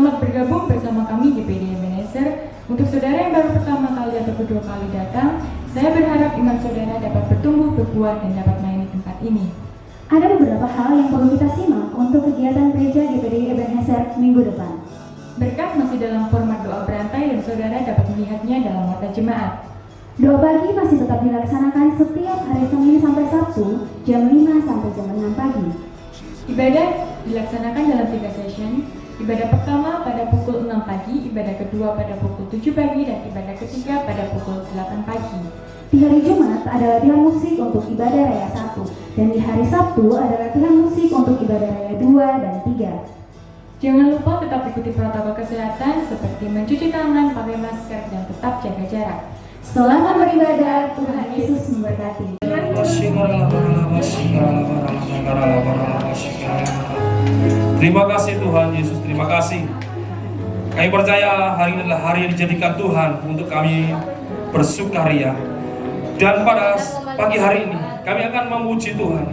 Selamat bergabung bersama kami GPD Ebenezer. Untuk saudara yang baru pertama kali atau kedua kali datang, saya berharap iman saudara dapat bertumbuh, berbuah, dan dapat main di tempat ini. Ada beberapa hal yang perlu kita simak untuk kegiatan gereja GPD Ebenezer minggu depan. Berkat masih dalam format doa berantai dan saudara dapat melihatnya dalam mata jemaat. Doa pagi masih tetap dilaksanakan setiap hari Senin sampai Sabtu jam 5 sampai jam 6 pagi. Ibadah dilaksanakan dalam 3 session. Ibadah pertama pada pukul 6 pagi, ibadah kedua pada pukul 7 pagi, dan ibadah ketiga pada pukul 8 pagi. Di hari Jumat ada latihan musik untuk ibadah raya 1, dan di hari Sabtu ada latihan musik untuk ibadah raya 2 dan 3. Jangan lupa tetap ikuti protokol kesehatan seperti mencuci tangan, pakai masker, dan tetap jaga jarak. Selamat beribadah, Tuhan Yesus memberkati. Terima kasih Tuhan Yesus, terima kasih. Kami percaya hari ini adalah hari yang dijadikan Tuhan untuk kami bersukaria. Dan pada pagi hari ini kami akan memuji Tuhan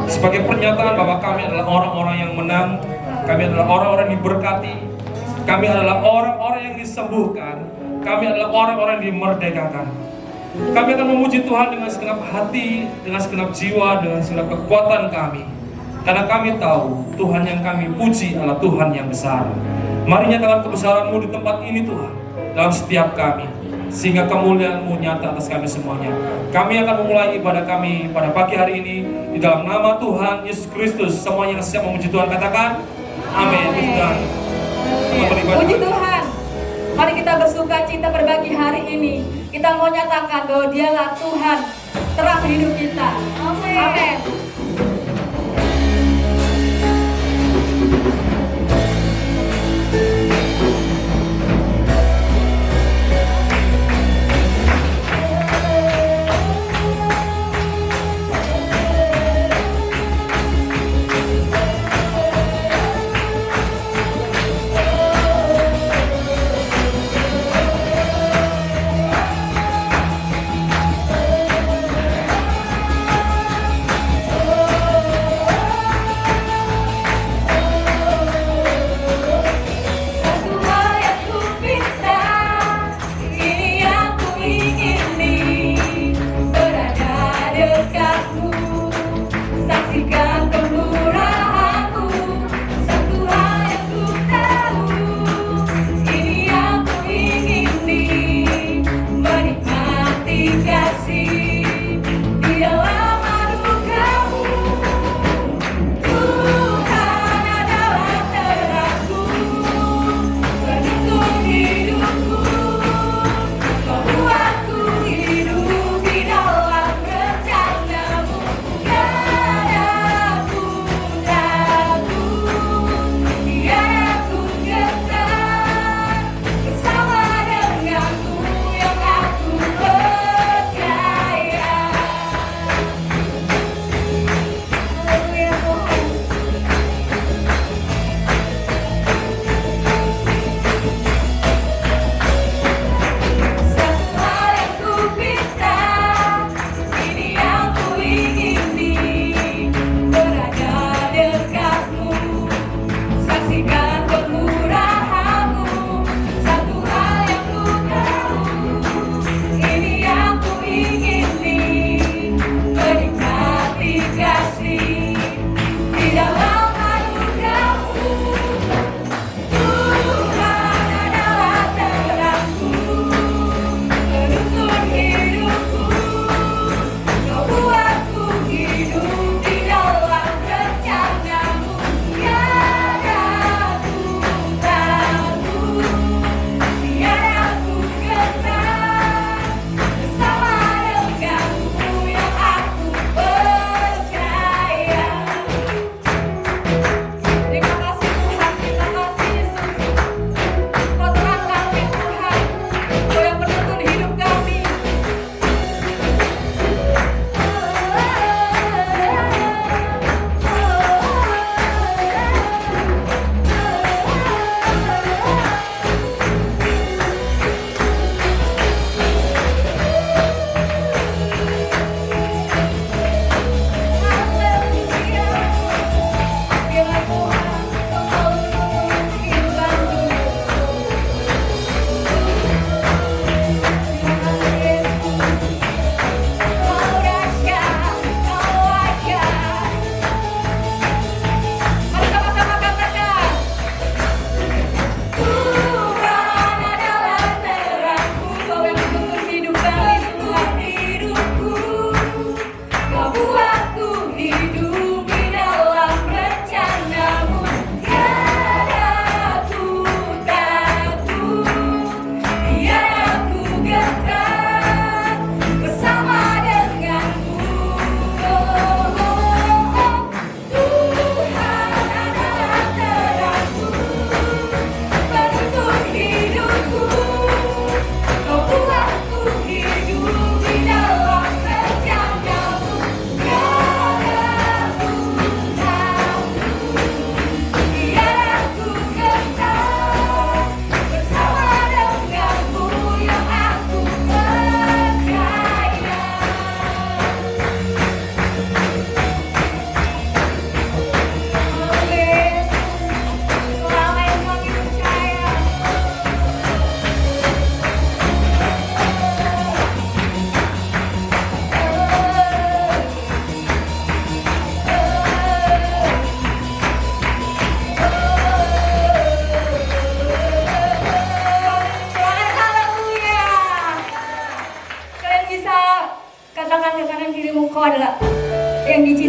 sebagai pernyataan bahwa kami adalah orang-orang yang menang. Kami adalah orang-orang yang diberkati. Kami adalah orang-orang yang disembuhkan. Kami adalah orang-orang yang dimerdekakan. Kami akan memuji Tuhan dengan segenap hati, dengan segenap jiwa, dengan segenap kekuatan kami. Karena kami tahu Tuhan yang kami puji adalah Tuhan yang besar. Mari nyatakan kebesaran-Mu di tempat ini Tuhan, dalam setiap kami, sehingga kemuliaan-Mu nyata atas kami semuanya. Kami akan memulai ibadah kami pada pagi hari ini di dalam nama Tuhan Yesus Kristus. Semua yang siap memuji Tuhan katakan amin. Puji Tuhan. Mari kita bersuka cita berbagi hari ini. Kita mau nyatakan bahwa Dialah Tuhan terang hidup kita. Amin.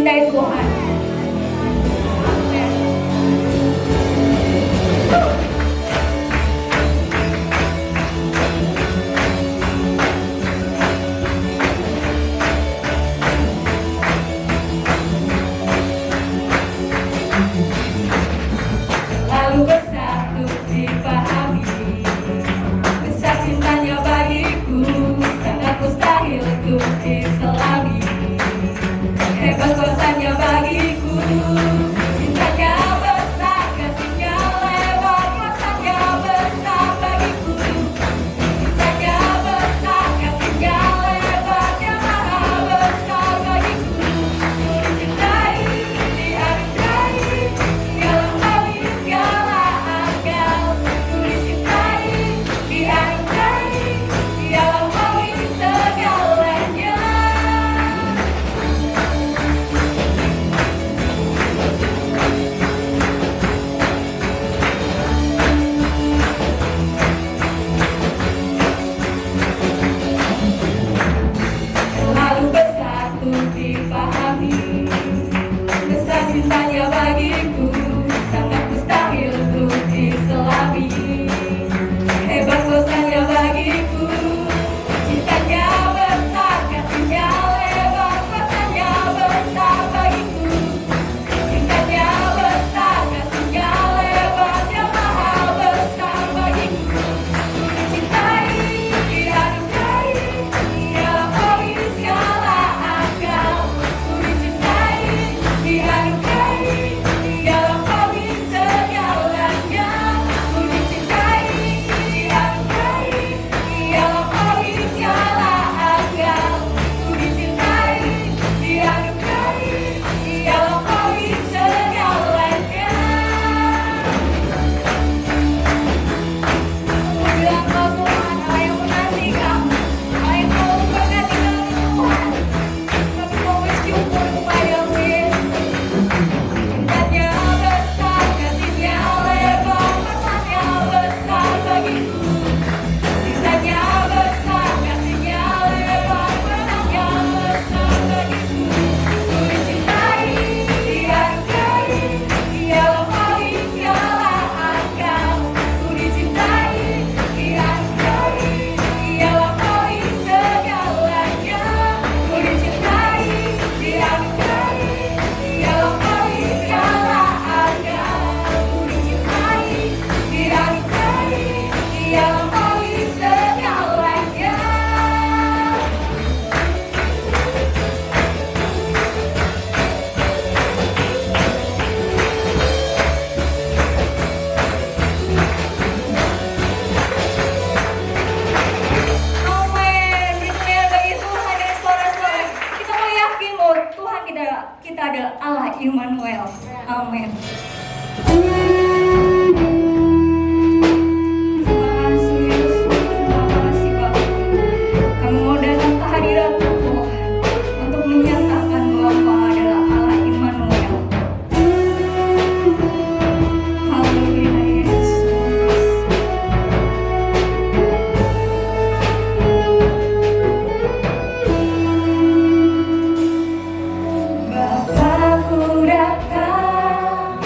dicintai Tuhan. Lalu bersatu dipahami, besar cintanya bagiku, sangat mustahil untuk diselami. Hebat kuasanya bagiku, cintanya besar, kasihnya lebar, kuasanya besar bagiku. Cintanya besar, kasihnya lebar, dia maha besar bagiku. Dicintai, dihargai, dia melampaui segala akal. Dicintai, dihargai, dia melampaui segalanya. Lalu bersatu dipahami, besar cintanya bagiku, sangat mustahil untuk diselami. Hebat kuasanya bagiku, cintanya besar, kasihnya lebar, kuasanya besar bagiku. Cintanya besar, kasihnya lebar, dia maha besar bagiku. Dicintai, dihargai, dia melampaui segala akal. Dicintai, dihargai, dia melampaui segalanya. Dicintai, dihargai, dia melampaui segala akal. Dicintai, dihargai, dia melampaui segalanya. Bilang kau Tuhan, Allah yang mengasihi kamu, Allah yang selalu memberkati kamu Tuhan. Kami mau bersyukur kepadamu Yesus. Cintanya besar, kasihnya lebar, kuasanya besar bagiku. Cintanya besar, kasihnya lebar, kuasanya besar bagiku. Ku dicintai, dihargai, dia melampaui segala akal. Ku dicintai, dihargai, dia melampaui segalanya. Ku dicintai, dihargai, dia melampaui segala akal. Ku dicintai, dihargai, dia melampaui segalanya. Amin. Berikan bagi Tuhan dari suara-suara. Kita mau yakin bahwa Tuhan kita adalah Allah Immanuel. Amin. Terima kasih Yesus. Terima kasih Bapak. Kami mau datang ke hadirat-Mu Tuhan untuk menyatakan bahwa Engkau adalah Allah Immanuel. Haleluya Yesus. Bapakku datang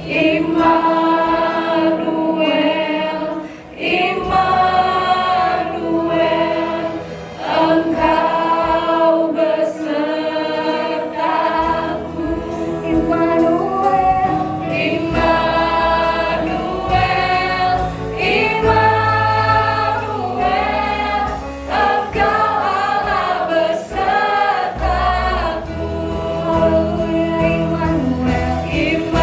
Immanuel, Immanuel, Engkau besertaku. Immanuel, Immanuel, Immanuel, Engkau Allah besertaku. Immanuel, Immanuel,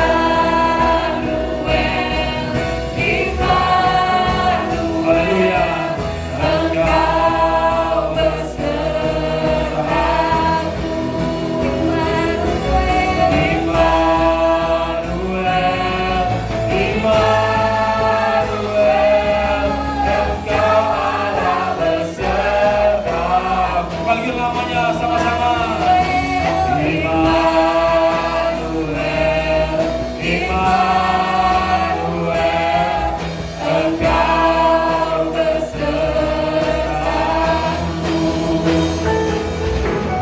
Immanuel, Haleluya. Engkau besertaku. Immanuel, Immanuel, Engkau Allah besertaku. Panggil namanya sama-sama. Immanuel, Immanuel, Engkau besertaku.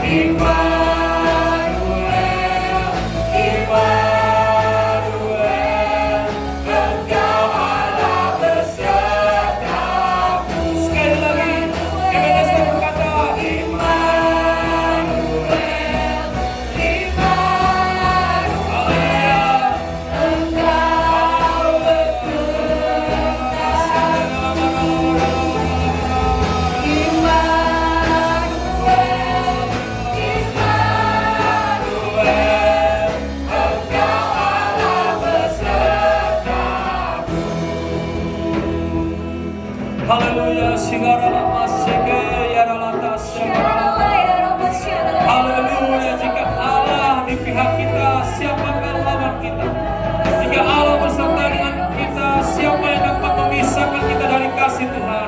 Immanuel, Immanuel, Engkau Allah besertaku. Sekali lagi, Ebenezer berkata, Immanuel, haleluya. Engkau Haleluya, sigara lama seke yara lantas. Haleluya, jika Allah di pihak kita, siapakah lawan kita? Jika Allah beserta dengan kita, siapa yang dapat memisahkan kita dari kasih Tuhan?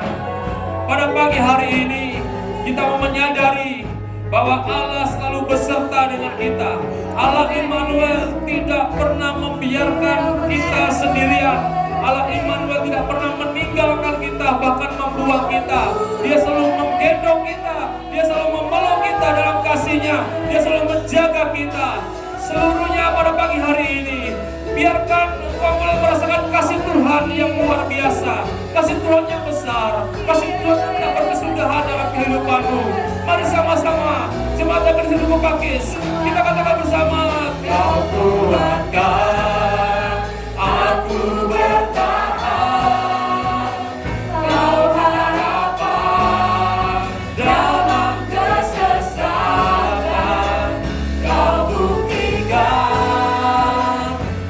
Pada pagi hari ini, kita mau menyadari bahwa Allah selalu beserta dengan kita. Allah Immanuel tidak pernah membiarkan kita sendirian. Allah Immanuel tidak pernah meninggalkan kita, bahkan membuang kita. Dia selalu menggendong kita, Dia selalu memeluk kita dalam kasih-Nya, Dia selalu menjaga kita. Seluruhnya pada pagi hari ini, biarkan engkau mulai merasakan kasih Tuhan yang luar biasa, kasih Tuhan yang besar, kasih Tuhan yang tak berkesudahan dalam kehidupanmu. Mari sama-sama jemaat yang di Duku Pakis, kita katakan bersama, Kau kuatkan aku bertahan, Kau harapan dalam kesesatan, Kau buktikan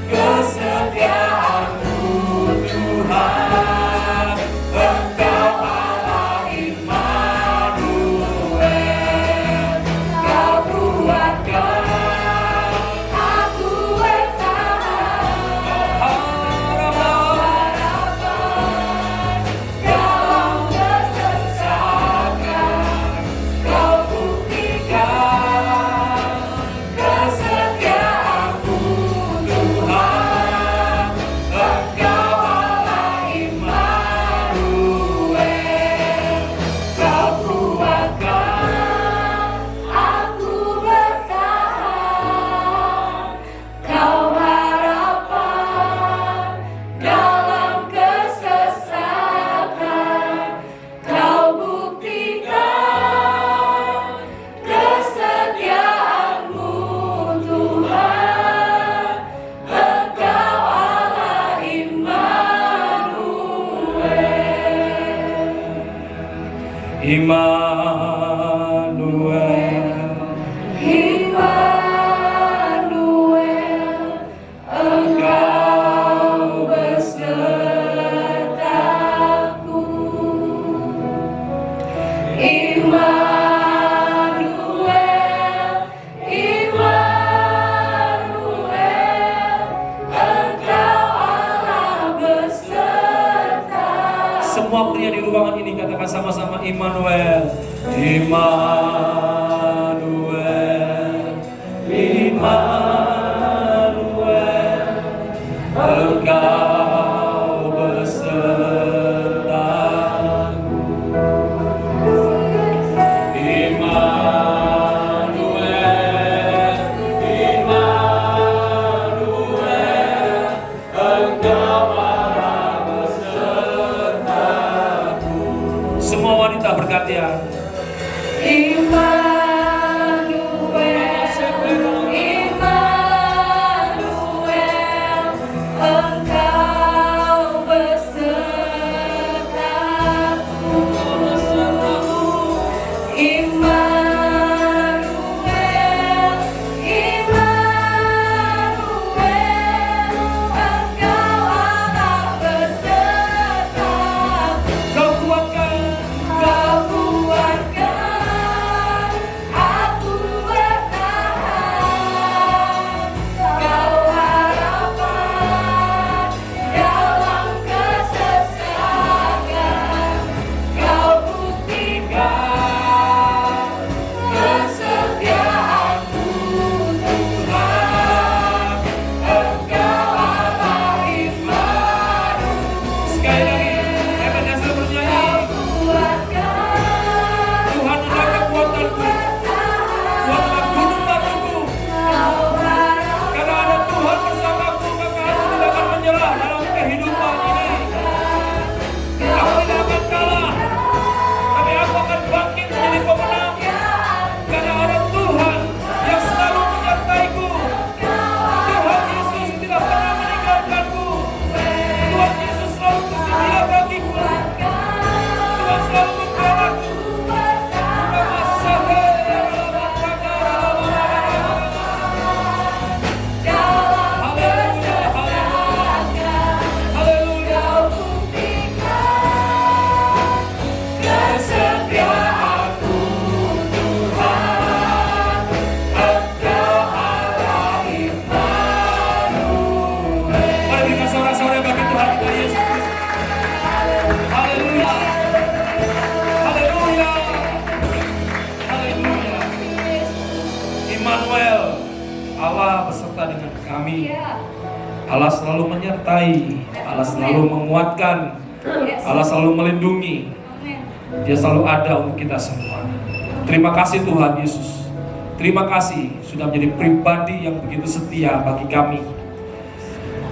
kesetiaan-Mu Tuhan. Engkau Allah Immanuel, Kau kuatkan aku bertahan, harapan dalam kesesatan, Kau buktikan kesetiaan-Mu Tuhan. Engkau Allah Immanuel, Kau kuatkan aku bertahan, Kau harapan dalam kesesatan, Kau buktikan kesetiaan-Mu Tuhan. Engkau Allah Immanuel, Immanuel, Immanuel, Engkau besertaku. Immanuel, Immanuel, Engkau Allah besertaku. semua pria di ruangan ini katakan sama-sama Immanuel, Immanuel, Immanuel, Engkau besertaku. Immanuel, Immanuel, perhatian. Engkau besertaku. Immanuel, Engkau Allah besertaku. Kau kuatkan Aku bertahan. Kau harapan dalam kesesakan. Kau buktikan kesetiaanmu, Tuhan. Engkau Allah Immanuel. sekali lagi. Ebenezer bernyanyi. Tuhan adalah kekuatanku. Tuhan adalah gunung batuku. Karena ada Tuhan bersamaku, maka aku tidak akan menyerah dalam kehidupan ini. Aku tidak akan kalah, tapi aku akan bangkit menjadi pemenang. Karena ada Tuhan yang selalu menyertaiku. Tuhan Yesus tidak pernah meninggalkanku. Tuhan Yesus selalu bersedia bagiku. Tuhan selalu membelaku. Mari berikan sorak-sorai bagi Tuhan kita Yesus Kristus. Haleluya. Haleluya. Haleluya. Immanuel, Allah beserta dengan kami. Allah selalu menyertai, Allah selalu menguatkan, Allah selalu melindungi. Dia selalu ada untuk kita semua. Terima kasih Tuhan Yesus. Terima kasih sudah menjadi pribadi yang begitu setia bagi kami.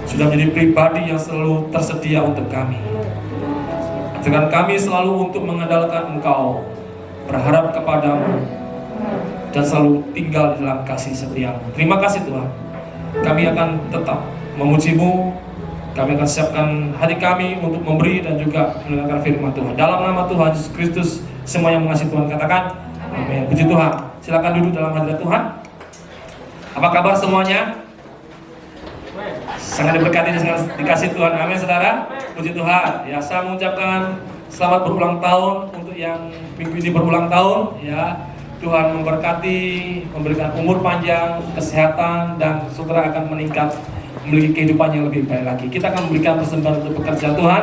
Sudah menjadi pribadi yang selalu tersedia untuk kami. Dengan kami selalu untuk mengandalkan Engkau, berharap kepadamu, dan selalu tinggal di dalam kasih setiamu. Terima kasih Tuhan. Kami akan tetap memuji-Mu. Kami akan siapkan hati kami untuk memberi dan juga mendengarkan firman Tuhan. Dalam nama Tuhan Yesus Kristus, semua yang mengasihi Tuhan katakan amin. Puji Tuhan. Silakan duduk dalam hadirat Tuhan. Apa kabar semuanya? Sangat diberkati dan sangat dikasih Tuhan. Amin saudara. Puji Tuhan. Ya, saya mengucapkan selamat berulang tahun untuk yang minggu ini berulang tahun. Ya, Tuhan memberkati, memberikan umur panjang, kesehatan, dan saudara akan meningkat, memiliki kehidupan yang lebih baik lagi. Kita akan memberikan persembahan untuk pekerjaan Tuhan.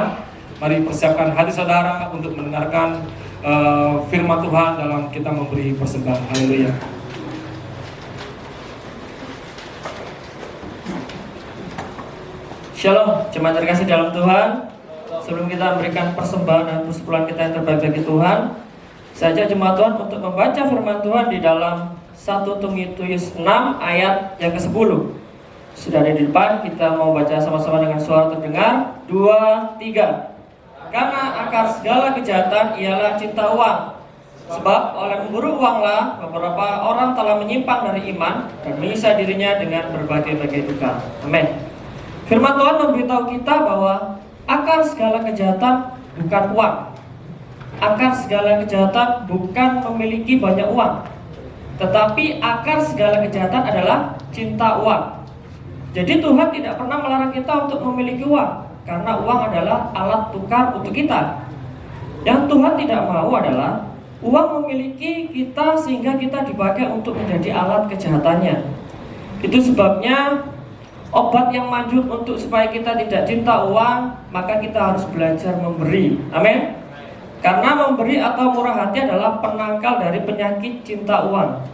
Mari persiapkan hati saudara untuk mendengarkan firman Tuhan dalam kita memberi persembahan. Haleluya. Shalom, jemaat terkasih dalam Tuhan. Sebelum kita memberikan persembahan dan persepuluhan kita yang terbaik bagi Tuhan, saya ajak jemaat Tuhan untuk membaca firman Tuhan di dalam 1 Timotius 6 ayat yang ke-10. Sudah ada di depan, kita mau baca sama-sama dengan suara terdengar. 2, 3. Karena akar segala kejahatan ialah cinta uang. Sebab oleh memburu uanglah beberapa orang telah menyimpang dari iman dan menyiksa dirinya dengan berbagai-bagai duka. Amin. Firman Tuhan memberitahu kita bahwa akar segala kejahatan bukan uang. Akar segala kejahatan bukan memiliki banyak uang. Tetapi akar segala kejahatan adalah cinta uang. Jadi Tuhan tidak pernah melarang kita untuk memiliki uang, karena uang adalah alat tukar untuk kita. Yang Tuhan tidak mau adalah uang memiliki kita sehingga kita dipakai untuk menjadi alat kejahatannya. Itu sebabnya obat yang manjur untuk supaya kita tidak cinta uang, maka kita harus belajar memberi. Amin. Karena memberi atau murah hati adalah penangkal dari penyakit cinta uang.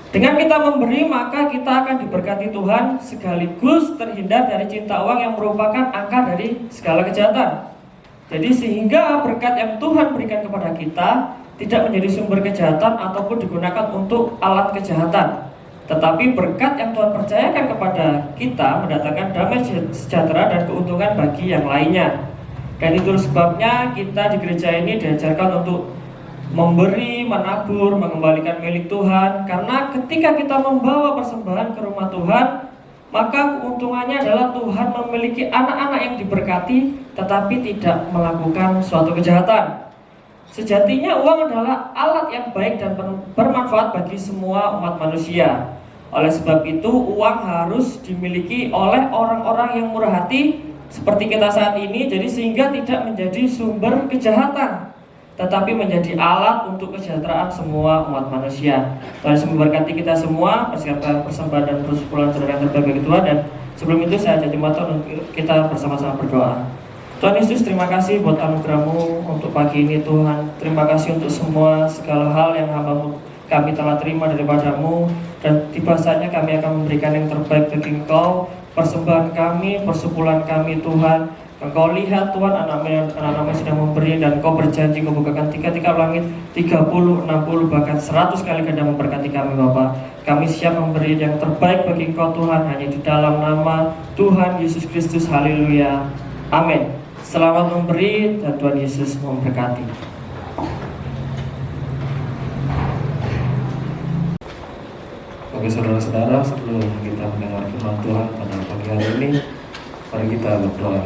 Dengan kita memberi, maka kita akan diberkati Tuhan sekaligus terhindar dari cinta uang yang merupakan akar dari segala kejahatan. Jadi sehingga berkat yang Tuhan berikan kepada kita tidak menjadi sumber kejahatan ataupun digunakan untuk alat kejahatan. Tetapi berkat yang Tuhan percayakan kepada kita mendatangkan damai sejahtera dan keuntungan bagi yang lainnya. Dan itu sebabnya kita di gereja ini diajarkan untuk memberi, menabur, mengembalikan milik Tuhan. Karena ketika kita membawa persembahan ke rumah Tuhan, maka keuntungannya adalah Tuhan memiliki anak-anak yang diberkati tetapi tidak melakukan suatu kejahatan. Sejatinya uang adalah alat yang baik dan bermanfaat bagi semua umat manusia. Oleh sebab itu, uang harus dimiliki oleh orang-orang yang murah hati seperti kita saat ini, jadi sehingga tidak menjadi sumber kejahatan, tetapi menjadi alat untuk kesejahteraan semua umat manusia. Tuhan Yesus memberkati kita semua, persiapkan persembahan dan persepuluhan saudara yang terbaik bagi Tuhan. Dan sebelum itu saya ajak jemaat untuk kita bersama-sama berdoa. Tuhan Yesus, terima kasih buat anugerah-Mu untuk pagi ini Tuhan. Terima kasih untuk semua segala hal yang kami telah terima daripada-Mu. Dan tiba saatnya kami akan memberikan yang terbaik bagi Engkau. Persembahan kami, persepuluhan kami Tuhan. Engkau lihat Tuhan, anak-anak sedang memberi, dan Engkau berjanji Engkau bukakan tiga-tiga langit, 30, 60, bahkan 100 kali ganda memberkati kami Bapa. Kami siap memberi yang terbaik bagi Engkau Tuhan, hanya di dalam nama Tuhan Yesus Kristus. Haleluya. Amin. Selamat memberi dan Tuhan Yesus memberkati. Oke saudara-saudara, sebelum kita mendengar firman Tuhan pada pagi hari ini, mari kita berdoa.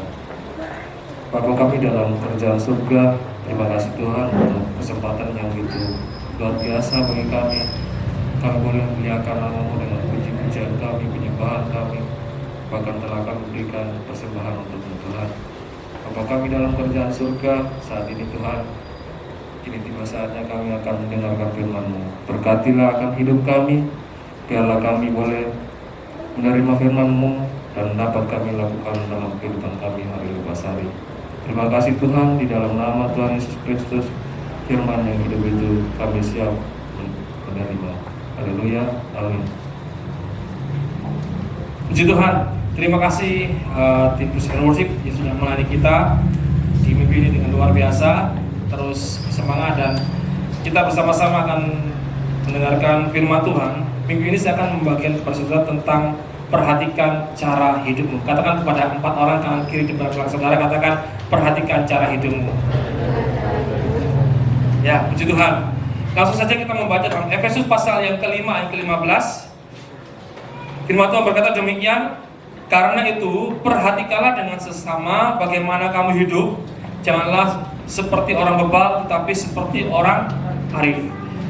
Bapa kami dalam kerajaan surga, terima kasih Tuhan untuk kesempatan yang begitu luar biasa bagi kami. Kami boleh memuliakan nama-Mu dengan puji-pujian kami, penyembahan kami, bahkan telah kami berikan persembahan untuk Tuhan. Bapa kami dalam kerajaan surga, saat ini Tuhan, kini tiba saatnya kami akan mendengarkan firman-Mu. Berkatilah akan hidup kami, biarlah kami boleh menerima firman-Mu dan dapat kami lakukan dalam kehidupan kami hari lepas hari. Terima kasih Tuhan, di dalam nama Tuhan Yesus Kristus, firman yang hidup itu kami siap menerima. Haleluya, amin. Puji Tuhan. Terima kasih tim Christian Worship yang sudah melayani kita di minggu ini dengan luar biasa. Terus bersemangat dan kita bersama-sama akan mendengarkan firman Tuhan. Minggu ini saya akan membagikan kepada saudara tentang perhatikan cara hidupmu. Katakan kepada 4 orang kanan kiri di belakang saudara, katakan perhatikan cara hidupmu. Ya, puji Tuhan. Langsung saja kita membaca dalam Efesus pasal yang kelima, ayat ke-15. Firman Tuhan berkata demikian. Karena itu, perhatikanlah dengan sesama bagaimana kamu hidup. Janganlah seperti orang bebal, tetapi seperti orang arif.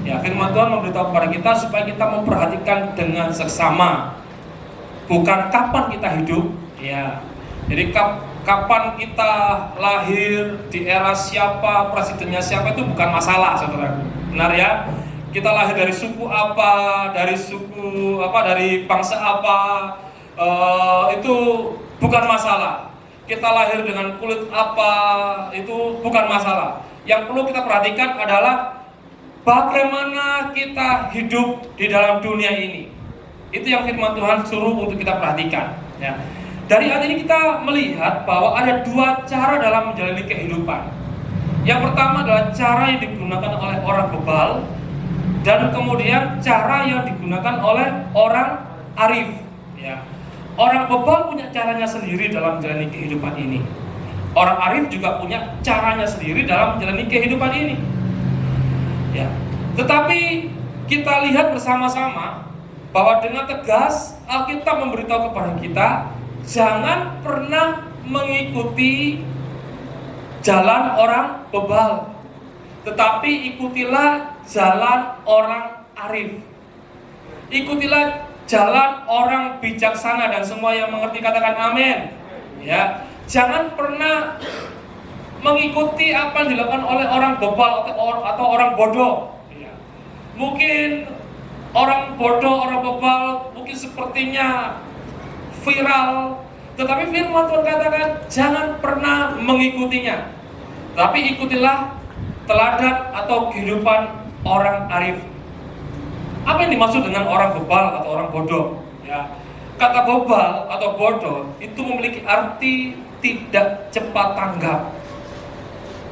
Ya, firman Tuhan memberitahu kepada kita supaya kita memperhatikan dengan seksama. Bukan kapan kita hidup, ya. Jadi kapan kita lahir, di era siapa, presidennya siapa, itu bukan masalah, saudara. Benar ya? Kita lahir dari suku apa, dari bangsa apa, itu bukan masalah. Kita lahir dengan kulit apa, itu bukan masalah. Yang perlu kita perhatikan adalah bagaimana kita hidup di dalam dunia ini. Itu yang firman Tuhan suruh untuk kita perhatikan, ya. Dari ayat ini kita melihat bahwa ada 2 cara dalam menjalani kehidupan. Yang pertama adalah cara yang digunakan oleh orang bebal, dan kemudian cara yang digunakan oleh orang arif, ya. Orang bebal punya caranya sendiri dalam menjalani kehidupan ini. Orang arif juga punya caranya sendiri dalam menjalani kehidupan ini. Ya. Tetapi kita lihat bersama-sama bahwa dengan tegas Alkitab memberitahu kepada kita, jangan pernah mengikuti jalan orang bebal, tetapi ikutilah jalan orang arif. Ikutilah jalan orang bijaksana, dan semua yang mengerti katakan amin. Ya, jangan pernah mengikuti apa yang dilakukan oleh orang bebal atau orang bodoh. Ya. Mungkin orang bodoh, orang bebal mungkin sepertinya viral, tetapi firman Tuhan katakan jangan pernah mengikutinya, tapi ikutilah teladan atau kehidupan orang arif. Apa yang dimaksud dengan orang bebal atau orang bodoh? Ya, kata bebal atau bodoh itu memiliki arti tidak cepat tanggap,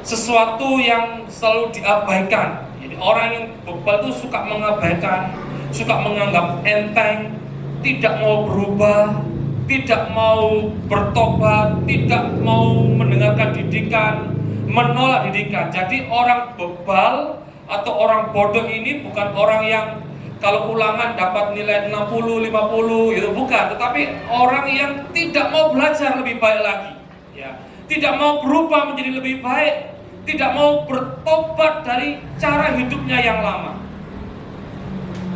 sesuatu yang selalu diabaikan. Jadi orang yang bebal itu suka mengabaikan, suka menganggap enteng, tidak mau berubah, tidak mau bertobat, tidak mau mendengarkan didikan, menolak didikan. Jadi orang bebal atau orang bodoh ini bukan orang yang kalau ulangan dapat nilai 60, 50 gitu, bukan, tetapi orang yang tidak mau belajar lebih baik lagi, ya. Tidak mau berubah menjadi lebih baik, tidak mau bertobat dari cara hidupnya yang lama.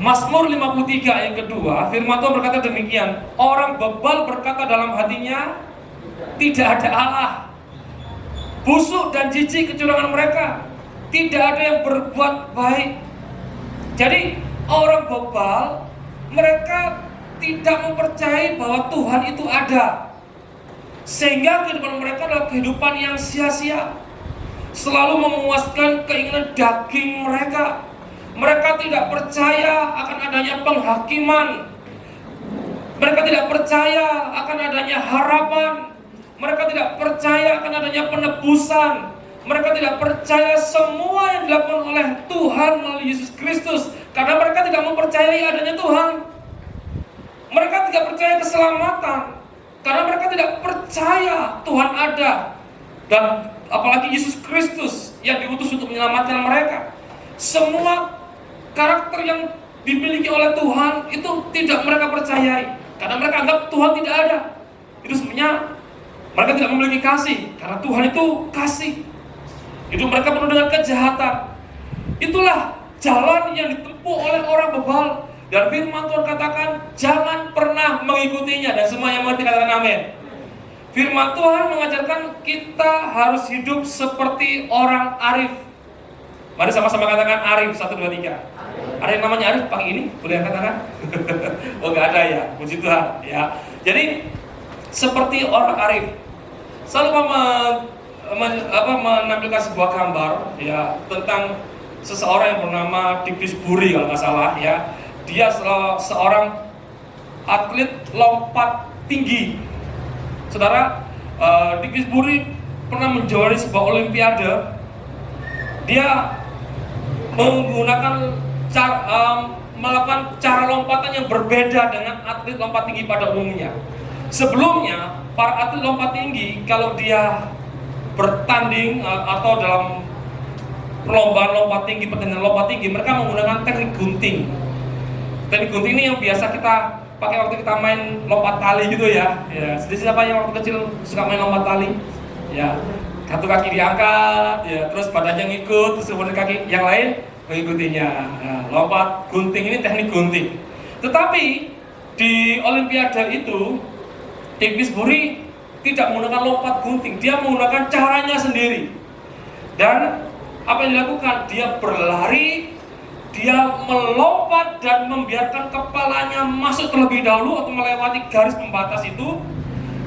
Mazmur 53 yang kedua, firman Tuhan berkata demikian, orang bebal berkata dalam hatinya, tidak ada Allah. Busuk dan jijik kecurangan mereka, tidak ada yang berbuat baik. Jadi orang bebal, mereka tidak mempercayai bahwa Tuhan itu ada, sehingga kehidupan mereka adalah kehidupan yang sia-sia, selalu memuaskan keinginan daging mereka. Mereka tidak percaya akan adanya penghakiman, mereka tidak percaya akan adanya harapan, mereka tidak percaya akan adanya penebusan, mereka tidak percaya semua yang dilakukan oleh Tuhan melalui Yesus Kristus, karena mereka tidak mempercayai adanya Tuhan. Mereka tidak percaya keselamatan, karena mereka tidak percaya Tuhan ada, dan apalagi Yesus Kristus yang diutus untuk menyelamatkan mereka. Semua karakter yang dimiliki oleh Tuhan itu tidak mereka percayai, karena mereka anggap Tuhan tidak ada. Itu sebenarnya mereka tidak memiliki kasih, karena Tuhan itu kasih. Hidup mereka penuh dengan kejahatan. Itulah jalan yang ditempuh oleh orang bebal. Dan firman Tuhan katakan, jangan pernah mengikutinya. Dan semua yang mengerti katakan amin. Firman Tuhan mengajarkan kita harus hidup seperti orang arif. Mari sama-sama katakan arif, 1, 2, 3. Ada yang namanya arif pagi ini? Boleh katakan? Oh nggak ada ya, puji Tuhan ya. Jadi seperti orang arif, selalu menampilkan sebuah gambar ya tentang seseorang yang bernama Dick Bisbury kalau nggak salah ya. Dia seorang atlet lompat tinggi. Saudara, Dick Bisbury pernah menjuarai sebuah olimpiade. Dia menggunakan melakukan cara lompatan yang berbeda dengan atlet lompat tinggi pada umumnya. Sebelumnya, para atlet lompat tinggi kalau dia bertanding atau dalam perlombaan lompat tinggi, pertandingan lompat tinggi, mereka menggunakan teknik gunting. Teknik gunting ini yang biasa kita pakai waktu kita main lompat tali gitu ya. Ya, siapa yang waktu kecil suka main lompat tali? Ya, satu kaki diangkat, ya, terus badannya ngikut, terus kemudian kaki yang lain mengikutinya. Nah, lompat gunting ini teknik gunting. Tetapi di olimpiade itu Dick Bisbury tidak menggunakan lompat gunting, dia menggunakan caranya sendiri. Dan apa yang dilakukan? Dia berlari, dia melompat dan membiarkan kepalanya masuk terlebih dahulu atau melewati garis pembatas itu,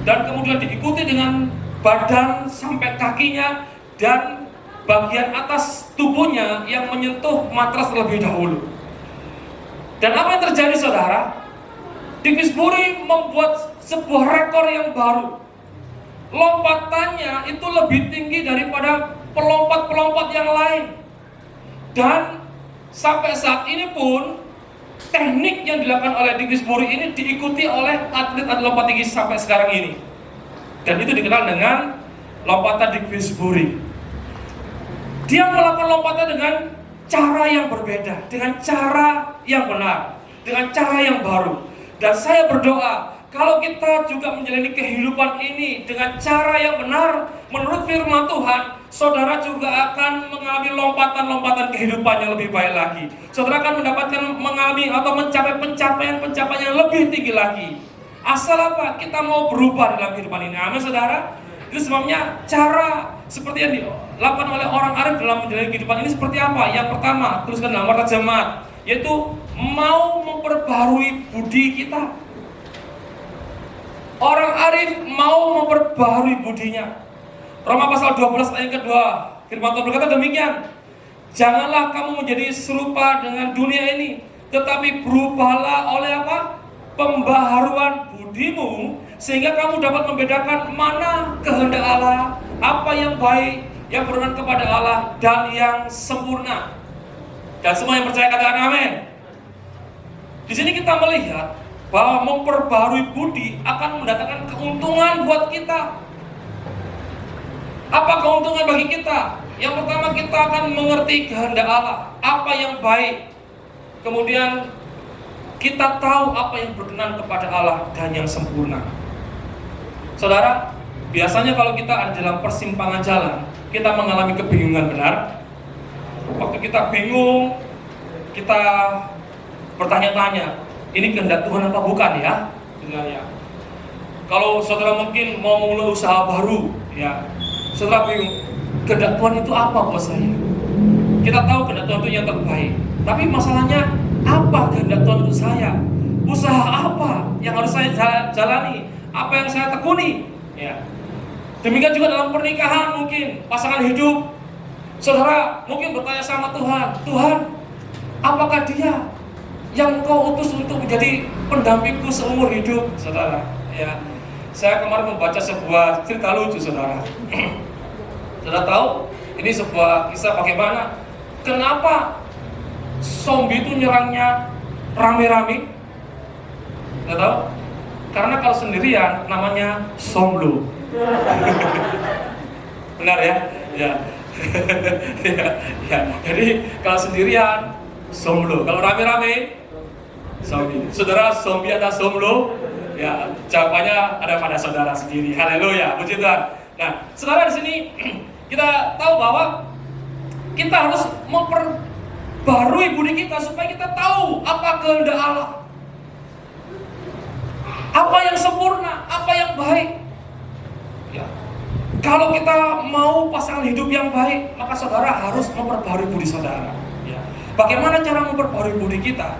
dan kemudian diikuti dengan badan sampai kakinya dan bagian atas tubuhnya yang menyentuh matras terlebih dahulu. Dan apa yang terjadi, saudara? Dick Bisbury membuat sebuah rekor yang baru. Lompatannya itu lebih tinggi daripada pelompat-pelompat yang lain. Dan sampai saat ini pun teknik yang dilakukan oleh Dick Bisbury ini diikuti oleh atlet-atlet lompat tinggi sampai sekarang ini. Dan itu dikenal dengan lompatan Dick Bisbury. Dia melakukan lompatan dengan cara yang berbeda, dengan cara yang benar, dengan cara yang baru. Dan saya berdoa, kalau kita juga menjalani kehidupan ini dengan cara yang benar, menurut firman Tuhan, saudara juga akan mengalami lompatan-lompatan kehidupan yang lebih baik lagi. Saudara akan mendapatkan, mengalami atau mencapai pencapaian-pencapaian yang lebih tinggi lagi. Asal apa? Kita mau berubah dalam kehidupan ini. Amin, saudara. Itu sebabnya cara seperti yang dilakukan oleh orang arif dalam menjalani kehidupan ini seperti apa? Yang pertama, tuliskan dalam warta jemaat, yaitu mau memperbaharui budi kita. Orang arif mau memperbaharui budinya. Roma pasal 12 ayat kedua, firman Tuhan berkata demikian, janganlah kamu menjadi serupa dengan dunia ini, tetapi berubahlah oleh apa? Pembaharuan budimu, sehingga kamu dapat membedakan mana kehendak Allah, apa yang baik, yang berkenan kepada Allah, dan yang sempurna. Dan semua yang percaya katakan amin. Di sini kita melihat bahwa memperbaharui budi akan mendatangkan keuntungan buat kita. Apa keuntungan bagi kita? Yang pertama, kita akan mengerti kehendak Allah, apa yang baik. Kemudian kita tahu apa yang berkenan kepada Allah dan yang sempurna. Saudara, biasanya kalau kita ada dalam persimpangan jalan, kita mengalami kebingungan, benar? Waktu kita bingung, kita bertanya-tanya, ini kehendak Tuhan apa bukan ya? Ya. Kalau saudara mungkin mau mulai usaha baru, ya, saudara bingung, kehendak Tuhan itu apa buat saya? Kita tahu kehendak Tuhan itu yang terbaik, tapi masalahnya apa kehendak Tuhan untuk saya? Usaha apa yang harus saya jalani? Apa yang saya tekuni? Ya. Demikian juga dalam pernikahan, mungkin pasangan hidup, saudara mungkin bertanya sama Tuhan, Tuhan, apakah dia yang Kau utus untuk menjadi pendampingku seumur hidup, saudara? Ya, saya kemarin membaca sebuah cerita lucu, saudara. Saudara tahu, ini sebuah kisah bagaimana kenapa zombie itu nyerangnya rame-rame. Saudara tahu? Karena kalau sendirian namanya somblo. Benar ya? Ya. Ya. Jadi kalau sendirian somblo, kalau rame-rame zombie. Saudara, zombie atau somblo? Ya, jawabannya ada pada saudara sendiri. Haleluya, puji Tuhan. Nah, saudara, di sini kita tahu bahwa kita harus memperbarui budi kita supaya kita tahu apa kehendak Allah, apa yang sempurna, apa yang baik. Ya. Kalau kita mau pasangan hidup yang baik, maka saudara harus memperbarui budi saudara. Ya. Bagaimana cara memperbarui budi kita?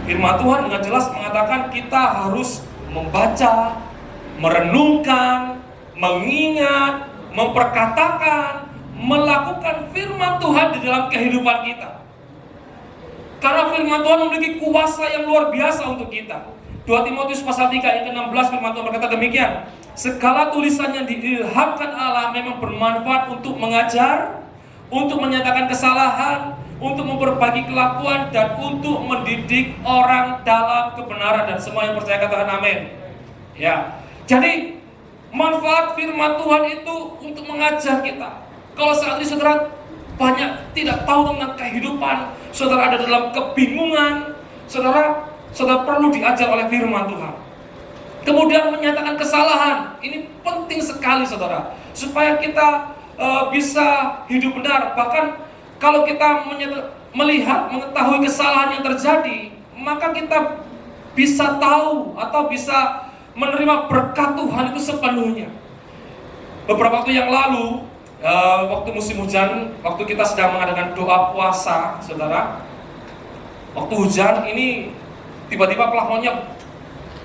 Firman Tuhan dengan jelas mengatakan kita harus membaca, merenungkan, mengingat, memperkatakan, melakukan firman Tuhan di dalam kehidupan kita. Karena firman Tuhan memiliki kuasa yang luar biasa untuk kita. 2 Timotius pasal 3 ayat 16 firman Tuhan berkata demikian, segala tulisan yang diilhamkan Allah memang bermanfaat untuk mengajar, untuk menyatakan kesalahan, untuk memperbaiki kelakuan, dan untuk mendidik orang dalam kebenaran. Dan semua yang percaya katakan amin. Ya, jadi manfaat firman Tuhan itu untuk mengajar kita. Kalau saat ini saudara banyak tidak tahu tentang kehidupan, saudara ada dalam kebingungan, saudara perlu diajar oleh firman Tuhan. Kemudian menyatakan kesalahan, ini penting sekali saudara, supaya kita bisa hidup benar. Bahkan kalau kita melihat, mengetahui kesalahan yang terjadi, maka kita bisa tahu atau bisa menerima berkat Tuhan itu sepenuhnya. Beberapa waktu yang lalu, waktu musim hujan, waktu kita sedang mengadakan doa puasa, saudara, waktu hujan ini tiba-tiba plafonnya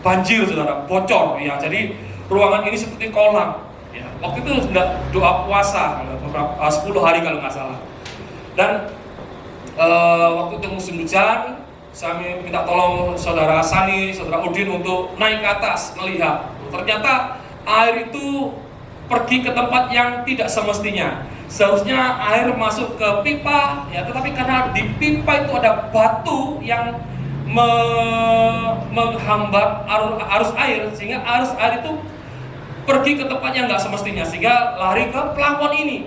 banjir, saudara, bocor, ya. Jadi ruangan ini seperti kolam. Ya. Waktu itu sudah doa puasa, beberapa 10 hari kalau nggak salah. Dan waktu itu musim hujan, saya minta tolong saudara Sani, saudara Udin untuk naik ke atas melihat. Ternyata air itu pergi ke tempat yang tidak semestinya. Seharusnya air masuk ke pipa, ya, tetapi karena di pipa itu ada batu yang menghambat arus air, sehingga arus air itu pergi ke tempat yang nggak semestinya, sehingga lari ke plafon ini.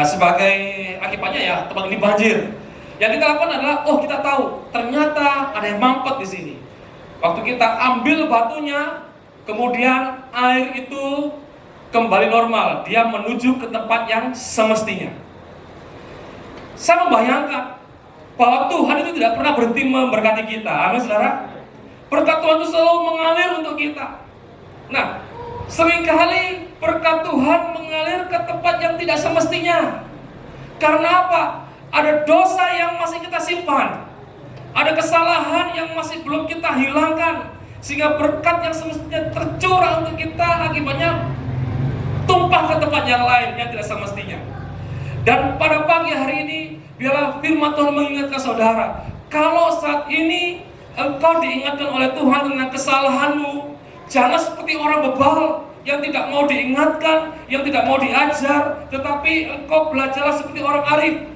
Sebagai akibatnya ya tempat ini banjir. Yang kita lakukan adalah, kita tahu ternyata ada yang mampet di sini. Waktu kita ambil batunya, kemudian air itu kembali normal, dia menuju ke tempat yang semestinya. Saya membayangkan bahwa Tuhan itu tidak pernah berhenti memberkati kita. Amin, saudara. Berkat Tuhan itu selalu mengalir untuk kita. Nah, seringkali berkat Tuhan mengalir ke tempat yang tidak semestinya. Karena apa? Ada dosa yang masih kita simpan, ada kesalahan yang masih belum kita hilangkan, sehingga berkat yang semestinya tercurah untuk kita, akibatnya tumpah ke tempat yang lain yang tidak semestinya. Dan pada pagi hari ini, biarlah firman Tuhan mengingatkan saudara, kalau saat ini engkau diingatkan oleh Tuhan tentang kesalahanmu, jangan seperti orang bebal yang tidak mau diingatkan, yang tidak mau diajar, tetapi engkau belajarlah seperti orang arif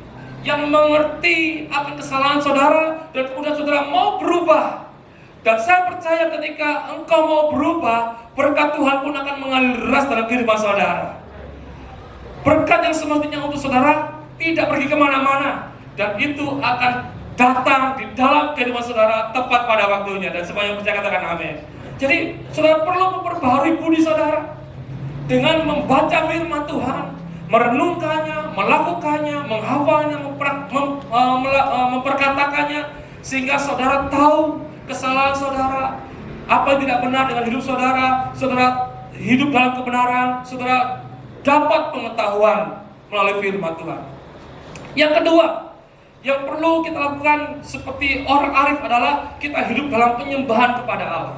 yang mengerti akan kesalahan saudara, dan kemudian saudara mau berubah. Dan saya percaya ketika engkau mau berubah, berkat Tuhan pun akan mengalir deras dalam kehidupan saudara. Berkat yang semestinya untuk saudara tidak pergi kemana-mana, dan itu akan datang di dalam kehidupan saudara tepat pada waktunya. Dan semua yang percaya katakan amin. Jadi saudara perlu memperbaharui budi saudara dengan membaca firman Tuhan, merenungkannya, melakukannya, menghafalnya, memperkatakannya, sehingga saudara tahu kesalahan saudara, apa yang tidak benar dengan hidup saudara, saudara hidup dalam kebenaran, saudara dapat pengetahuan melalui firman Tuhan. Yang kedua, yang perlu kita lakukan seperti orang arif adalah kita hidup dalam penyembahan kepada Allah.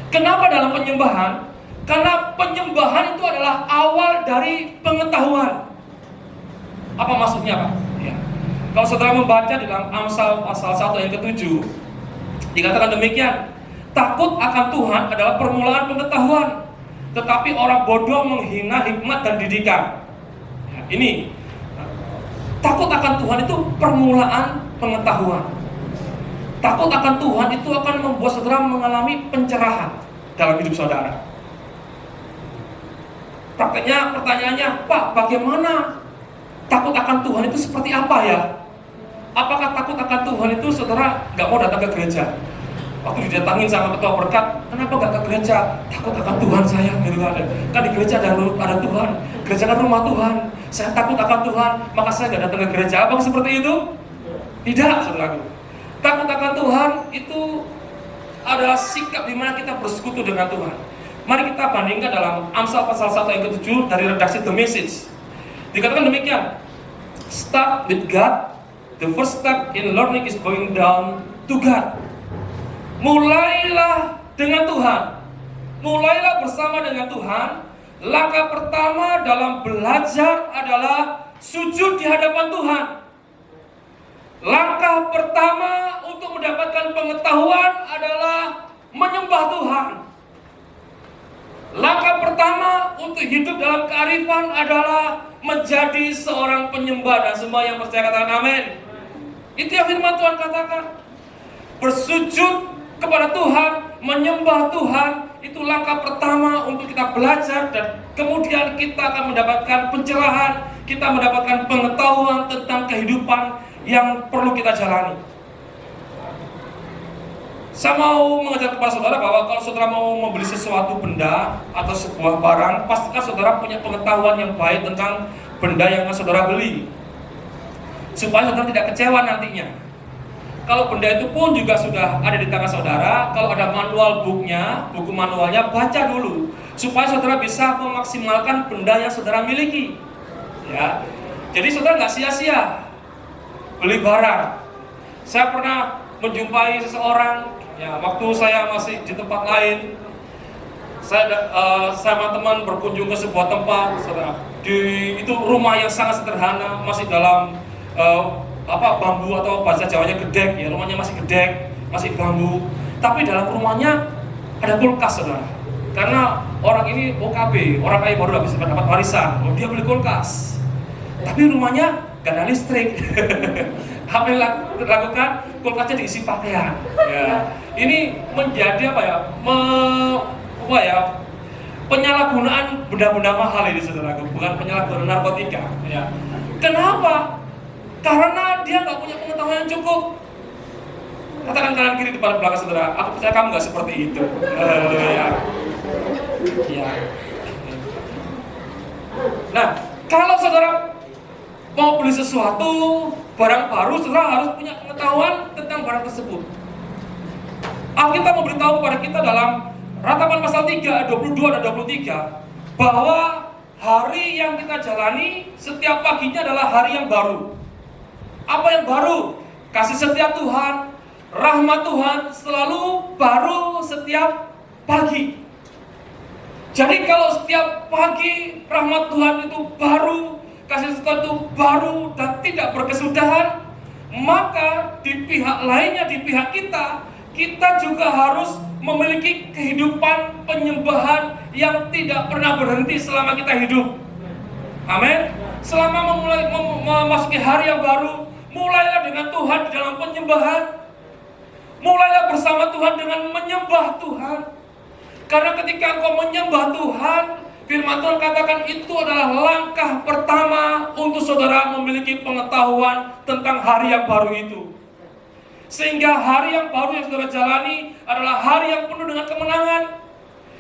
Kenapa dalam penyembahan? Karena penyembahan itu adalah awal dari pengetahuan. Apa maksudnya, Pak? Ya. Kalau saudara membaca di dalam Amsal pasal 1 ayat ke-7, dikatakan demikian, takut akan Tuhan adalah permulaan pengetahuan, tetapi orang bodoh menghina hikmat dan didikan. Ya, ini takut akan Tuhan itu permulaan pengetahuan. Takut akan Tuhan itu akan membuat saudara mengalami pencerahan dalam hidup saudara. Prakteknya, pertanyaannya, Pak, bagaimana takut akan Tuhan itu seperti apa ya? Apakah takut akan Tuhan itu saudara nggak mau datang ke gereja? Waktu didatangin sama ketua berkat, kenapa nggak ke gereja? Takut akan Tuhan saya, gitu kan di gereja ada Tuhan, gereja kan rumah Tuhan. Saya takut akan Tuhan, maka saya nggak datang ke gereja. Apa seperti itu? Tidak, saudaraku. Takut akan Tuhan itu adalah sikap di mana kita bersekutu dengan Tuhan. Mari kita bandingkan dalam Amsal pasal 1 ayat ke-7 dari redaksi The Message. Dikatakan demikian, start with God. The first step in learning is going down to God. Mulailah dengan Tuhan. Mulailah bersama dengan Tuhan. Langkah pertama dalam belajar adalah sujud di hadapan Tuhan. Langkah pertama untuk mendapatkan pengetahuan adalah menyembah Tuhan. Langkah pertama untuk hidup dalam kearifan adalah menjadi seorang penyembah. Dan semua yang percaya katakan amin. Itu yang firman Tuhan katakan. Bersujud kepada Tuhan, menyembah Tuhan, itu langkah pertama untuk kita belajar, dan kemudian kita akan mendapatkan pencerahan, kita mendapatkan pengetahuan tentang kehidupan yang perlu kita jalani. Saya mau mengajar kepada saudara bahwa kalau saudara mau membeli sesuatu benda atau sebuah barang, pastikan saudara punya pengetahuan yang baik tentang benda yang saudara beli, supaya saudara tidak kecewa nantinya. Kalau benda itu pun juga sudah ada di tangan saudara, kalau ada manual booknya, buku manualnya, baca dulu, supaya saudara bisa memaksimalkan benda yang saudara miliki. Ya, jadi saudara nggak sia-sia beli barang. Saya pernah menjumpai seseorang, ya, waktu saya masih di tempat lain, saya sama teman berkunjung ke sebuah tempat, saudara. Itu rumah yang sangat sederhana, masih dalam bambu atau bahasa Jawanya gedek, ya, rumahnya masih gedek, masih bambu. Tapi dalam rumahnya ada kulkas, saudara. Karena orang ini OKB, orang kaya baru habis dapat warisan, dia beli kulkas. Tapi rumahnya gak ada listrik. Apa yang dilakukan? Kulkasnya diisi pakaian. Ya. Ini menjadi penyalahgunaan benda-benda mahal ini, saudaraku, bukan penyalahgunaan narkotika. Ya. Kenapa? Karena dia nggak punya pengetahuan yang cukup. Katakan kanan kiri depan belakang saudara, aku percaya kamu nggak seperti itu. Ya. Nah, kalau saudara mau beli sesuatu barang baru, saudara harus punya pengetahuan tentang barang tersebut. Alkitab memberitahu kepada kita dalam Ratapan pasal 3, 22 dan 23 bahwa hari yang kita jalani setiap paginya adalah hari yang baru. Apa yang baru? Kasih setia Tuhan, rahmat Tuhan selalu baru setiap pagi. Jadi kalau setiap pagi rahmat Tuhan itu baru, kasih setia itu baru dan tidak berkesudahan, maka di pihak lainnya, di pihak kita juga harus memiliki kehidupan penyembahan yang tidak pernah berhenti selama kita hidup. Amin. Selama memasuki hari yang baru, mulailah dengan Tuhan di dalam penyembahan. Mulailah bersama Tuhan dengan menyembah Tuhan. Karena ketika engkau menyembah Tuhan, firman Tuhan katakan itu adalah langkah pertama untuk saudara memiliki pengetahuan tentang hari yang baru itu. Sehingga hari yang baru yang saudara jalani adalah hari yang penuh dengan kemenangan.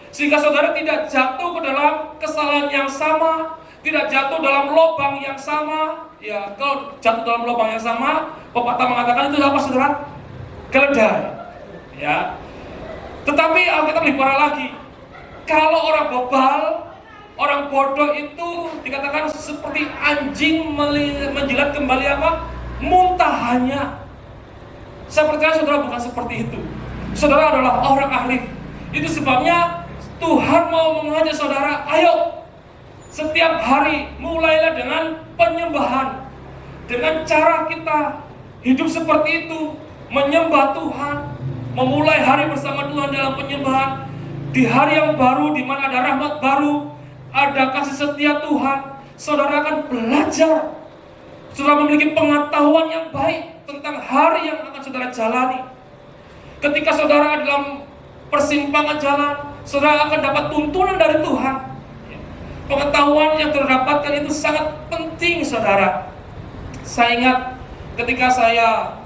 Sehingga saudara tidak jatuh ke dalam kesalahan yang sama, tidak jatuh dalam lubang yang sama. Ya, kalau jatuh dalam lubang yang sama, pepatah mengatakan itu apa saudara? Keledai. Ya. Tetapi Alkitab lebih parah lagi. Kalau orang bebal, orang bodoh itu dikatakan seperti anjing menjilat kembali apa? Muntahannya. Saya percaya saudara bukan seperti itu. Saudara adalah orang arif. Itu sebabnya Tuhan mau mengajak saudara, ayo setiap hari mulailah dengan penyembahan. Dengan cara kita hidup seperti itu, menyembah Tuhan, memulai hari bersama Tuhan dalam penyembahan. Di hari yang baru, di mana ada rahmat baru, ada kasih setia Tuhan, saudara akan belajar. Saudara memiliki pengetahuan yang baik tentang hari yang akan saudara jalani. Ketika saudara dalam persimpangan jalan, saudara akan dapat tuntunan dari Tuhan. Pengetahuan yang terdapatkan itu sangat penting, saudara. Saya ingat ketika saya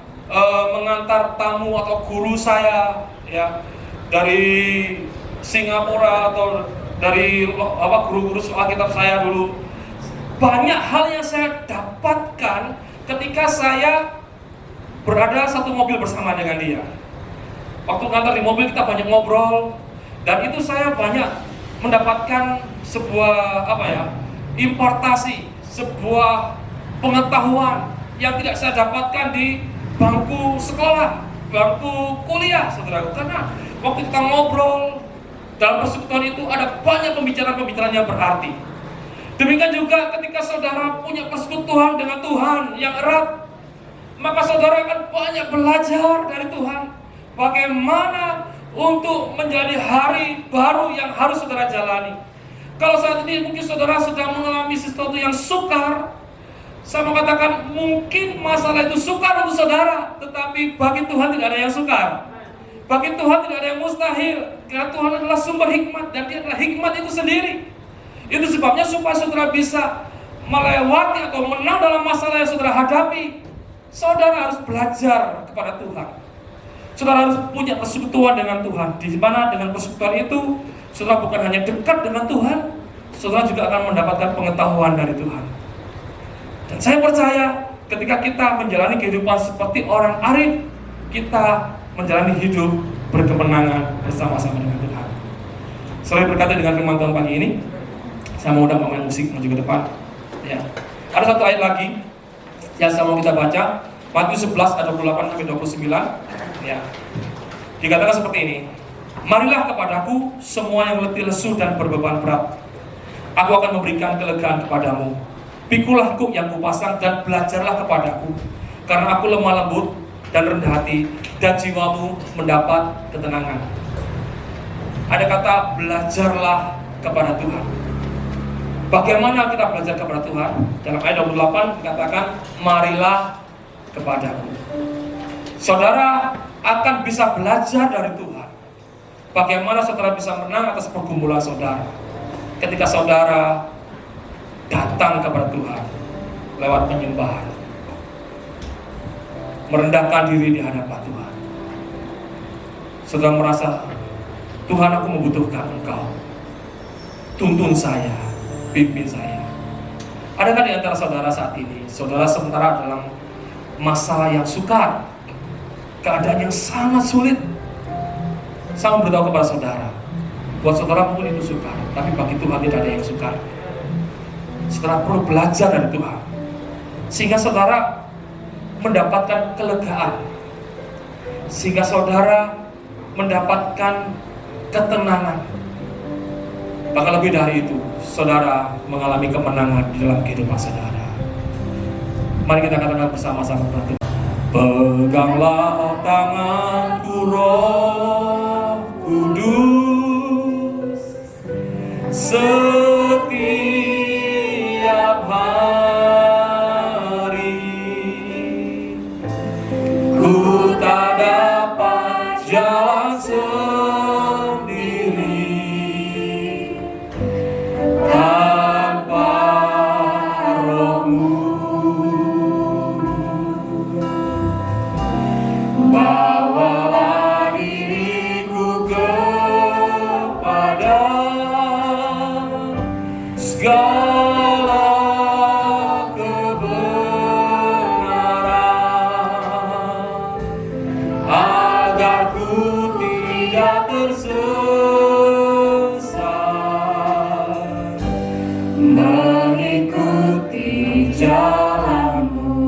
mengantar tamu atau guru saya, ya, dari Singapura atau dari guru-guru Alkitab saya dulu, banyak hal yang saya dapatkan ketika saya berada satu mobil bersama dengan dia. Waktu ngantar di mobil kita banyak ngobrol, dan itu saya banyak mendapatkan sebuah impartasi, sebuah pengetahuan yang tidak saya dapatkan di bangku sekolah, bangku kuliah, saudaraku. Karena waktu kita ngobrol dalam persekutuan itu ada banyak pembicaraan-pembicaraan yang berarti. Demikian juga ketika saudara punya persekutuan dengan Tuhan yang erat, maka saudara akan banyak belajar dari Tuhan bagaimana untuk menjadi hari baru yang harus saudara jalani. Kalau saat ini mungkin saudara sedang mengalami sesuatu yang sukar, saya mengatakan mungkin masalah itu sukar untuk saudara, tetapi bagi Tuhan tidak ada yang sukar. Bagi Tuhan tidak ada yang mustahil, karena Tuhan adalah sumber hikmat dan Dia adalah hikmat itu sendiri. Itu sebabnya supaya saudara bisa melewati atau menang dalam masalah yang saudara hadapi, saudara harus belajar kepada Tuhan. Saudara harus punya persekutuan dengan Tuhan. Di mana dengan persekutuan itu, saudara bukan hanya dekat dengan Tuhan, saudara juga akan mendapatkan pengetahuan dari Tuhan. Dan saya percaya ketika kita menjalani kehidupan seperti orang arif, kita menjalani hidup berkemenangan bersama-sama dengan Tuhan. Selain berkata dengan firman Tuhan pagi ini, saya mau undang pemain musik maju ke depan. Ya. Ada satu ayat lagi yang saya mau kita baca, Matius 11 ayat 28 sampai 29. Ya. Dikatakan seperti ini. Marilah kepadaku semua yang letih lesu dan berbeban berat. Aku akan memberikan kelegaan kepadamu. Pikulah kuk yang kupasang dan belajarlah kepadaku, karena aku lemah lembut dan rendah hati, dan jiwamu mendapat ketenangan. Ada kata belajarlah kepada Tuhan. Bagaimana kita belajar kepada Tuhan? Dalam ayat 28 dikatakan, marilah kepadaku. Saudara akan bisa belajar dari Tuhan. Bagaimana saudara bisa menang atas pergumulan saudara ketika saudara datang kepada Tuhan lewat penyembahan, merendahkan diri di hadapan Tuhan. Saudara merasa, Tuhan, aku membutuhkan Engkau, tuntun saya, pimpin saya. Adakah di antara saudara saat ini, saudara sementara dalam masalah yang sukar, keadaan yang sangat sulit? Saya memberitahu kepada saudara, buat saudara mungkin itu sukar, tapi bagi Tuhan tidak ada yang sukar. Saudara perlu belajar dari Tuhan, sehingga saudara mendapatkan kelegaan, sehingga saudara mendapatkan ketenangan. Bahkan lebih dari itu, saudara mengalami kemenangan di dalam kehidupan saudara. Mari kita katakan bersama-sama kepada Tuhan. Peganglah tanganku Roh Kudus, setiap hari ku tak dapat segala kebenaran, agar ku tidak tersesat, mengikuti jalanmu.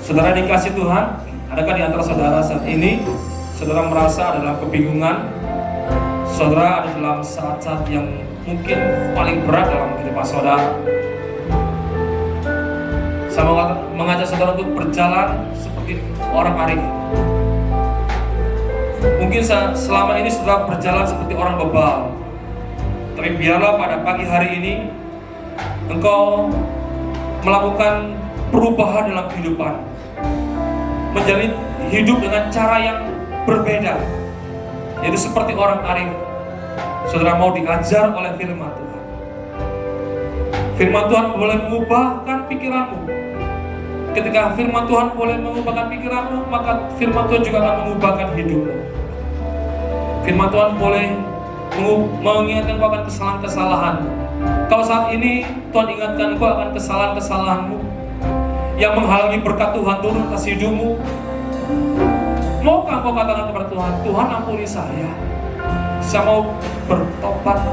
Saudara dikasih Tuhan, adakah di antara saudara saat ini saudara merasa dalam kebingungan? Saudara ada dalam saat-saat yang mungkin paling berat dalam kehidupan saudara. Saya mengajak saudara untuk berjalan seperti orang arif. Mungkin selama ini saudara berjalan seperti orang bebal, tapi biarlah pada pagi hari ini engkau melakukan perubahan dalam kehidupan, menjalani hidup dengan cara yang berbeda, yaitu seperti orang arif. Saudara mau diajar oleh firman Tuhan. Firman Tuhan boleh mengubahkan pikiranmu. Ketika firman Tuhan boleh mengubahkan pikiranmu, maka firman Tuhan juga akan mengubahkan hidupmu. Firman Tuhan boleh mengingatkan kau akan kesalahan-kesalahan. Kalau saat ini Tuhan ingatkan kau akan kesalahan-kesalahanmu yang menghalangi berkat Tuhan turun atas hidupmu, maukah kau katakan kepada Tuhan, Tuhan ampuni saya mau bertobat,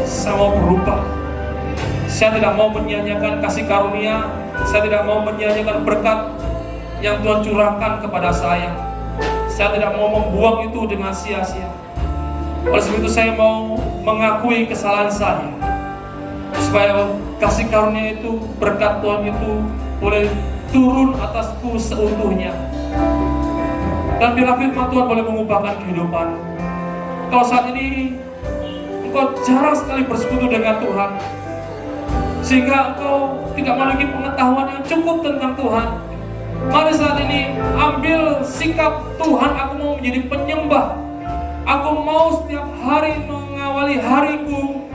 saya mau berubah, saya tidak mau menyia-nyiakan kasih karunia, saya tidak mau menyia-nyiakan berkat yang Tuhan curahkan kepada saya tidak mau membuang itu dengan sia-sia. Oleh sebab itu saya mau mengakui kesalahan saya, supaya kasih karunia itu, berkat Tuhan itu boleh turun atasku seutuhnya. Dan biarlah firman Tuhan boleh mengubahkan kehidupanmu. Kalau saat ini engkau jarang sekali bersekutu dengan Tuhan, sehingga engkau tidak memiliki pengetahuan yang cukup tentang Tuhan, mari saat ini ambil sikap, Tuhan aku mau menjadi penyembah. Aku mau setiap hari mengawali hariku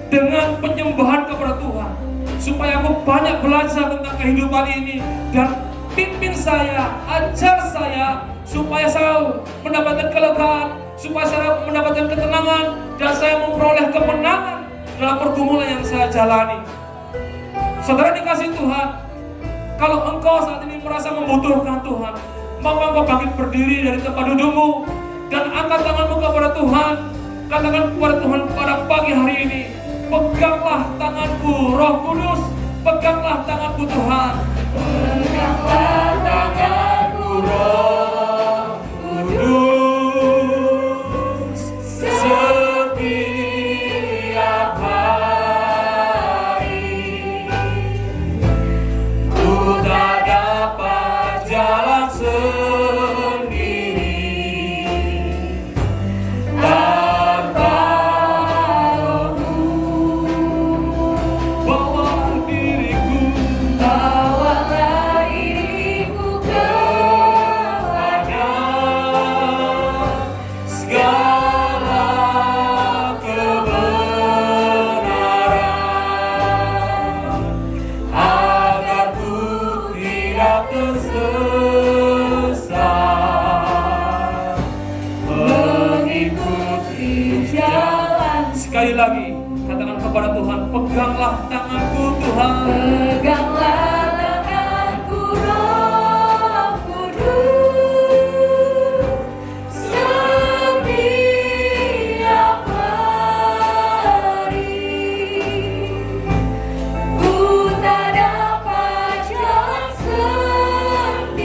dengan penyembahan kepada Tuhan, supaya aku banyak belajar tentang kehidupan ini. Dan pimpin saya, ajar saya, supaya saya mendapatkan kelegaan, supaya saya mendapatkan ketenangan, dan saya memperoleh kemenangan dalam pergumulan yang saya jalani. Saudara dikasih Tuhan, kalau engkau saat ini merasa membutuhkan Tuhan, maka engkau bangkit berdiri dari tempat dudukmu dan angkat tanganmu kepada Tuhan. Katakan kepada Tuhan pada pagi hari ini, peganglah tanganku Roh Kudus, peganglah tanganku Tuhan, peganglah tanganku Roh Kudus, setiap hari ku tak dapat jalan sendiri tanpa Roh-Mu. Bawalah diriku kepada segala kebenaran, agar ku tidak tersesat, mengikuti jalan. Sekali lagi katakan kepada Tuhan, peganglah tanganku Tuhan, peganglah tanganku Roh Kudus, setiap hari ku tak dapat jalan sendiri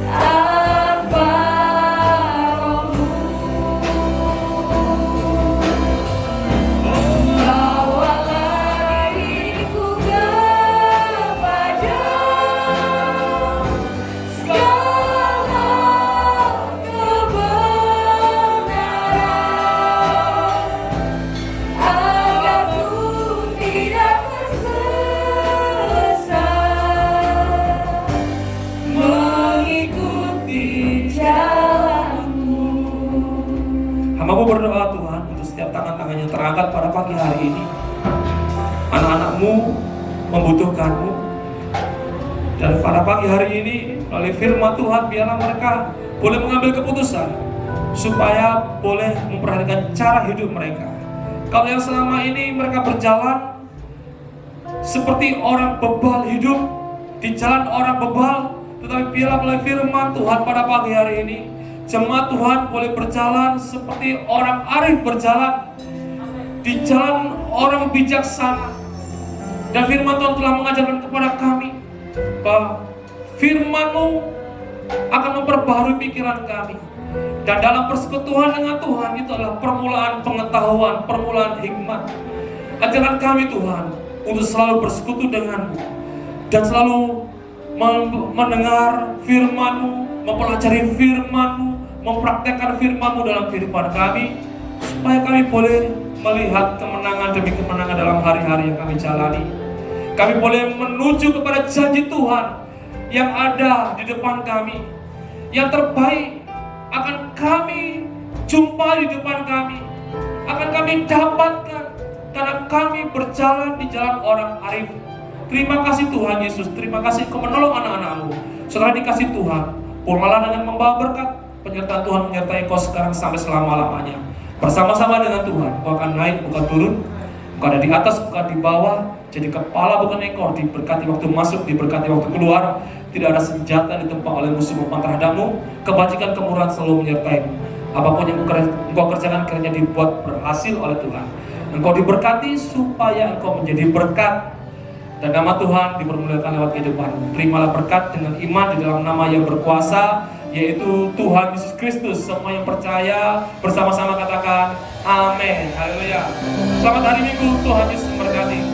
tanpa Roh-Mu. Bawalah diriku kepada segala kebenaran, agar ku tidak tersesat, mengikuti jalan-Mu. Hamba-Mu berdoa Tuhan untuk setiap tangan-tangan yang terangkat pada pagi hari ini. Anak-anak-Mu membutuhkan-Mu, dan pada pagi hari ini melalui firman Tuhan biarlah mereka boleh mengambil keputusan supaya boleh memperhatikan cara hidup mereka. Kalau yang selama ini mereka berjalan seperti orang bebal hidup di jalan orang bebal, tetapi biarlah melalui firman Tuhan pada pagi hari ini, jemaat Tuhan boleh berjalan seperti orang arif berjalan di jalan orang bijaksana. Dan firman Tuhan telah mengajarkan kepada kami bahwa firman-Mu akan memperbaharui pikiran kami. Dan dalam persekutuan dengan Tuhan itu adalah permulaan pengetahuan, permulaan hikmat. Ajarkan kami Tuhan untuk selalu bersekutu dengan-Mu dan selalu mendengar firman-Mu, mempelajari firman-Mu, mempraktekkan firman-Mu dalam kehidupan kami, supaya kami boleh melihat kemenangan demi kemenangan dalam hari-hari yang kami jalani. Kami boleh menuju kepada janji Tuhan yang ada di depan kami. Yang terbaik akan kami jumpai di depan kami, akan kami dapatkan karena kami berjalan di jalan orang arif. Terima kasih Tuhan Yesus, terima kasih Engkau menolong anak-anak-Mu. Setelah dikasih Tuhan, pulanglah dengan membawa berkat. Penyertaan Tuhan menyertai Engkau sekarang sampai selama-lamanya. Bersama-sama dengan Tuhan, Engkau akan naik bukan turun, Engkau ada di atas bukan di bawah, jadi kepala bukan ekor, diberkati waktu masuk, diberkati waktu keluar. Tidak ada senjata yang ditempah oleh musuh mempan terhadapmu. Kebajikan kemurahan selalu menyertaimu. Apapun yang engkau kerjakan kiranya dibuat berhasil oleh Tuhan. Engkau diberkati supaya engkau menjadi berkat, dan nama Tuhan dipermuliakan lewat kehidupanmu. Terimalah berkat dengan iman di dalam nama yang berkuasa, yaitu Tuhan Yesus Kristus. Semua yang percaya bersama-sama katakan amin. Haleluya. Selamat hari Minggu, Tuhan Yesus memberkati.